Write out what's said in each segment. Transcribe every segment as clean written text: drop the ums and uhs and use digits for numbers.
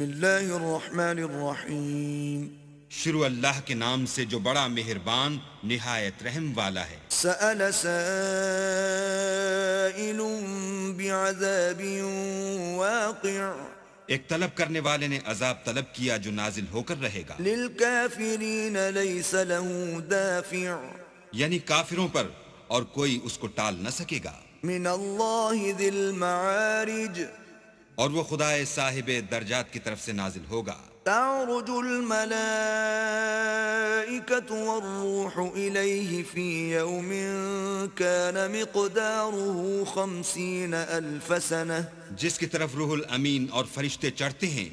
اللہ الرحمن الرحیم. شروع اللہ کے نام سے جو بڑا مہربان نہایت رحم والا ہے. سأل سائل بعذاب واقع ایک طلب کرنے والے نے عذاب طلب کیا جو نازل ہو کر رہے گا. للکافرین لیس له دافع یعنی کافروں پر اور کوئی اس کو ٹال نہ سکے گا. من اللہ ذی المعارج اور وہ خدا صاحب درجات کی طرف سے نازل ہوگا. تعرج الملائکة والروح الیہ فی یوم کان مقداره 50,000 سنة جس کی طرف روح الامین اور فرشتے چڑھتے ہیں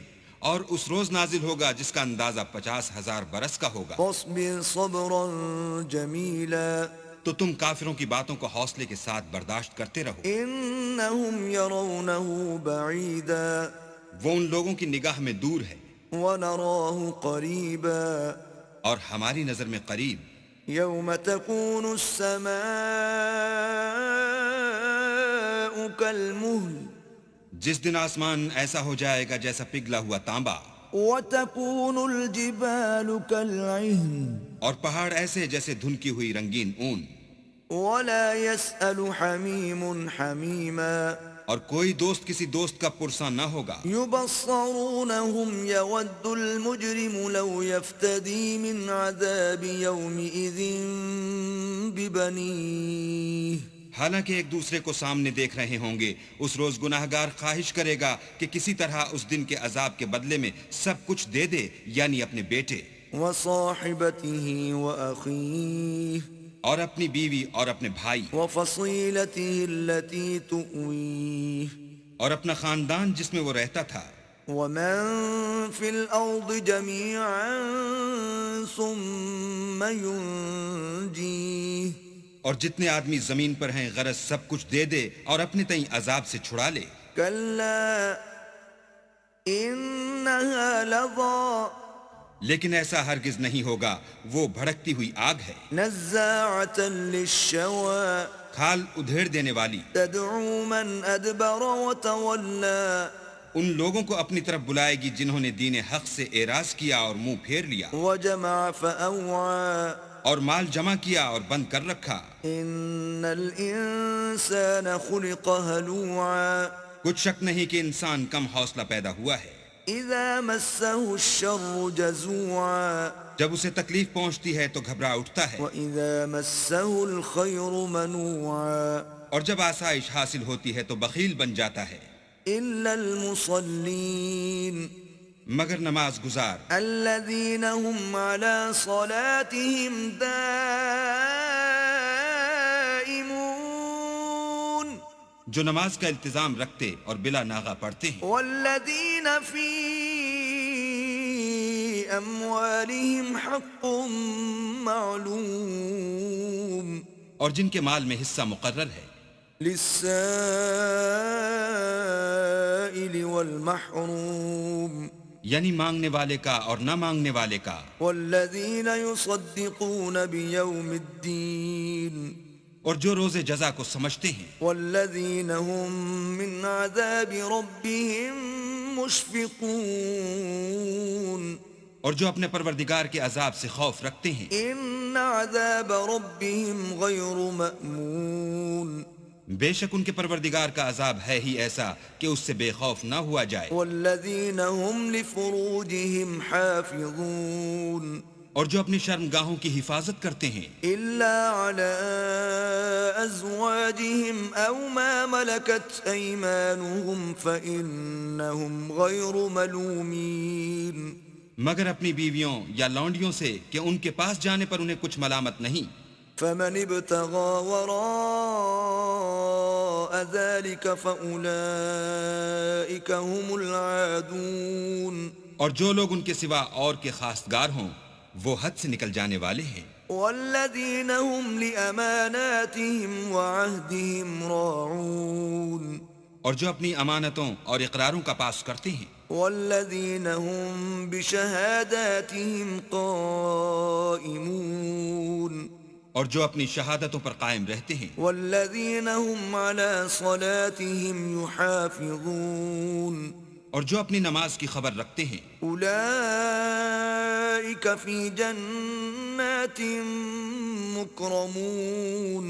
اور اس روز نازل ہوگا جس کا اندازہ 50,000 برس کا ہوگا. فاصبر صبرا جمیلا تو تم کافروں کی باتوں کو حوصلے کے ساتھ برداشت کرتے رہو. انہم یرونہ بعیدا وہ ان لوگوں کی نگاہ میں دور ہے ونراہ قریبا اور ہماری نظر میں قریب. یوم تکون السماء کالمہل جس دن آسمان ایسا ہو جائے گا جیسا پگھلا ہوا تانبا وتکون الجبال کالعہن اور پہاڑ ایسے جیسے دھنکی ہوئی رنگین اون. ولا يسأل حمیم حمیما اور کوئی دوست کسی دوست کا پرساں نہ ہوگا. یبصرونہم یود المجرم لو یفتدی من عذاب یومئذ ببنیہ حالانکہ ایک دوسرے کو سامنے دیکھ رہے ہوں گے اس روز گناہگار خواہش کرے گا کہ کسی طرح اس دن کے عذاب کے بدلے میں سب کچھ دے دے یعنی اپنے بیٹے وصاحبته وأخیہ اور اپنی بیوی اور اپنے بھائی وفصیلته التي تؤویہ اور اپنا خاندان جس میں وہ رہتا تھا. ومن في الأرض جميعا ثم ينجيه اور جتنے آدمی زمین پر ہیں غرض سب کچھ دے دے اور اپنے تئیں عذاب سے چھڑا لے. كلا إنها لظى لیکن ایسا ہرگز نہیں ہوگا. وہ بھڑکتی ہوئی آگ ہے نزاعة للشوى کھال ادھیڑ دینے والی. تدعو من أدبر وتولى ان لوگوں کو اپنی طرف بلائے گی جنہوں نے دین حق سے اعراض کیا اور منہ پھیر لیا وجمع فأوعى اور مال جمع کیا اور بند کر رکھا. ان الانسان خلق هلوعا کچھ شک نہیں کہ انسان کم حوصلہ پیدا ہوا ہے. اذا مسه الشر جزوعا جب اسے تکلیف پہنچتی ہے تو گھبرا اٹھتا ہے واذا مسه الخير منوعا اور جب آسائش حاصل ہوتی ہے تو بخیل بن جاتا ہے. الا المصلين مگر نماز گزار الذين هم على صلاتهم دائمون جو نماز کا التزام رکھتے اور بلا ناغہ پڑھتے ہیں. والذين في اموالهم حق معلوم اور جن کے مال میں حصہ مقرر ہے. للسائل والمحروم یعنی مانگنے والے کا اور نہ مانگنے والے کا. والذین یصدقون بیوم الدین اور جو روز جزا کو سمجھتے ہیں. والذین هم من عذاب ربهم مشفقون اور جو اپنے پروردگار کے عذاب سے خوف رکھتے ہیں. ان عذاب ربهم غیر مأمون بے شک ان کے پروردگار کا عذاب ہے ہی ایسا کہ اس سے بے خوف نہ ہوا جائے. والذین هم لفروجهم حافظون اور جو اپنی شرمگاہوں کی حفاظت کرتے ہیں. الا على ازواجهم او ما ملكت ايمانهم فانهم غير ملومين مگر اپنی بیویوں یا لونڈیوں سے کہ ان کے پاس جانے پر انہیں کچھ ملامت نہیں. فمن ابتغى وراء ذلك فأولئك هم العادون اور جو لوگ ان کے سوا اور کے خواستگار ہوں وہ حد سے نکل جانے والے ہیں. والذين هم لأماناتهم وعهدهم راعون اور جو اپنی امانتوں اور اقراروں کا پاس کرتے ہیں. والذين هم بشهاداتهم قائمون اور جو اپنی شہادتوں پر قائم رہتے ہیں. والذین هم على صلاتهم يحافظون اور جو اپنی نماز کی خبر رکھتے ہیں أولئك في جنات مكرمون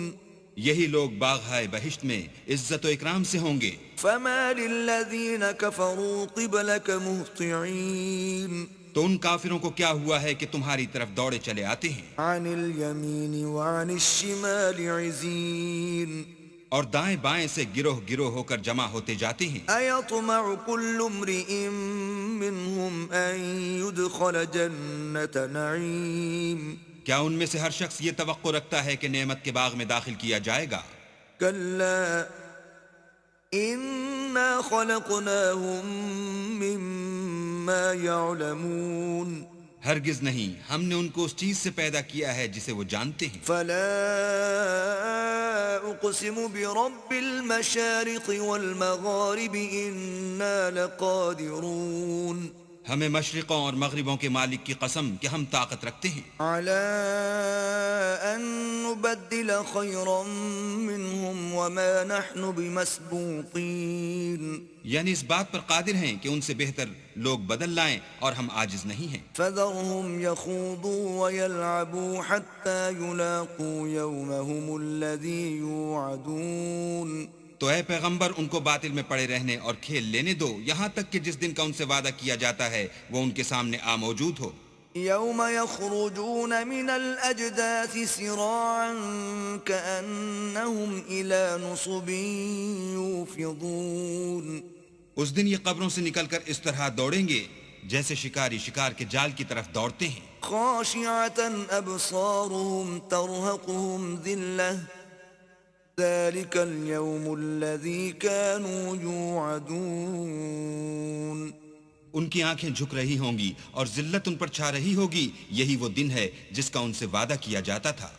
یہی لوگ باغہائے بہشت میں عزت و اکرام سے ہوں گے. فما للذين كفروا قبلك مهطعين تو ان کافروں کو کیا ہوا ہے کہ تمہاری طرف دوڑے چلے آتے ہیں عن اليمين وعن الشمال عزين اور دائیں بائیں سے گروہ گروہ ہو کر جمع ہوتے جاتے ہیں. أيطمع كل امرئ منهم أن يدخل جنة نعيم کیا ان میں سے ہر شخص یہ توقع رکھتا ہے کہ نعمت کے باغ میں داخل کیا جائے گا؟ كلا إنا خلقناهم مما يعلمون ہرگز نہیں، ہم نے ان کو اس چیز سے پیدا کیا ہے جسے وہ جانتے ہیں. فلا أقسم برب المشارق والمغارب إنا لقادرون ہمیں مشرقوں اور مغربوں کے مالک کی قسم کہ ہم طاقت رکھتے ہیں على أن نبدل خيرا منهم وما نحن بمسبوقين یعنی اس بات پر قادر ہیں کہ ان سے بہتر لوگ بدل لائیں اور ہم عاجز نہیں ہیں. فذرهم يخوضوا ويلعبوا حتى يلاقوا يومهم الذي يوعدون تو اے پیغمبر ان کو باطل میں پڑے رہنے اور کھیل لینے دو یہاں تک کہ جس دن کا ان سے وعدہ کیا جاتا ہے وہ ان کے سامنے موجود ہو. يوم يخرجون من الأجداث سراعا كأنهم إلى نصب يوفضون اس دن یہ قبروں سے نکل کر اس طرح دوڑیں گے جیسے شکاری شکار کے جال کی طرف دوڑتے ہیں. خاشعة أبصارهم ترهقهم ذلة ذلك اليوم الذي كانوا يوعدون ان کی آنکھیں جھک رہی ہوں گی اور ذلت ان پر چھا رہی ہوگی، یہی وہ دن ہے جس کا ان سے وعدہ کیا جاتا تھا.